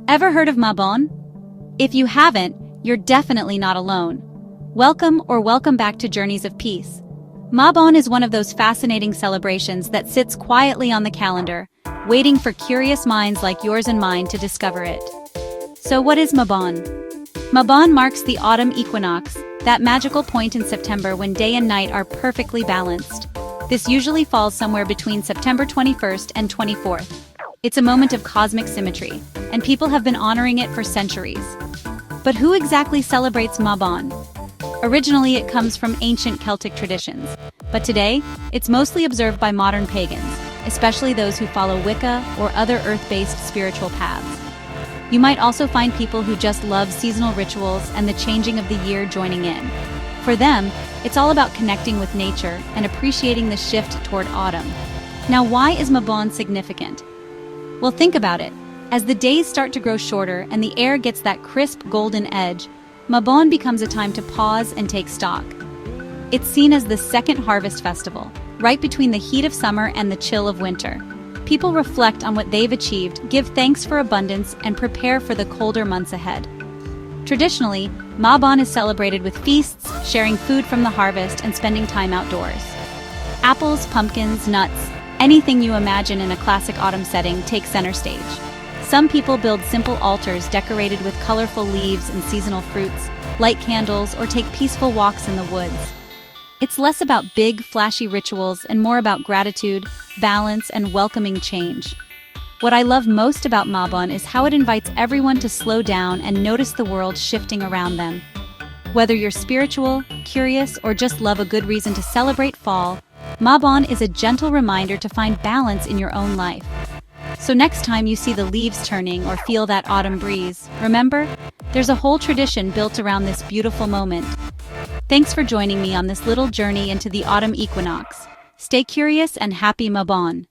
Ever heard of Mabon? If you haven't, you're definitely not alone. Welcome back to Journeys of Peace. Mabon is one of those fascinating celebrations that sits quietly on the calendar, waiting for curious minds like yours and mine to discover it. So what is Mabon? Mabon marks the autumn equinox, that magical point in September when day and night are perfectly balanced. This usually falls somewhere between September 21st and 24th. It's a moment of cosmic symmetry, and people have been honoring it for centuries. But who exactly celebrates Mabon? Originally, it comes from ancient Celtic traditions, but today, it's mostly observed by modern pagans, especially those who follow Wicca or other earth-based spiritual paths. You might also find people who just love seasonal rituals and the changing of the year joining in. For them, it's all about connecting with nature and appreciating the shift toward autumn. Now, why is Mabon significant? Well, think about it. As the days start to grow shorter and the air gets that crisp golden edge, Mabon becomes a time to pause and take stock. It's seen as the second harvest festival, right between the heat of summer and the chill of winter. People reflect on what they've achieved, give thanks for abundance, and prepare for the colder months ahead. Traditionally, Mabon is celebrated with feasts, sharing food from the harvest, and spending time outdoors. Apples, pumpkins, nuts, anything you imagine in a classic autumn setting take center stage. Some people build simple altars decorated with colorful leaves and seasonal fruits, light candles, or take peaceful walks in the woods. It's less about big, flashy rituals and more about gratitude, balance, and welcoming change. What I love most about Mabon is how it invites everyone to slow down and notice the world shifting around them. Whether you're spiritual, curious, or just love a good reason to celebrate fall, Mabon is a gentle reminder to find balance in your own life. So next time you see the leaves turning or feel that autumn breeze, remember, there's a whole tradition built around this beautiful moment. Thanks for joining me on this little journey into the autumn equinox. Stay curious and happy Mabon!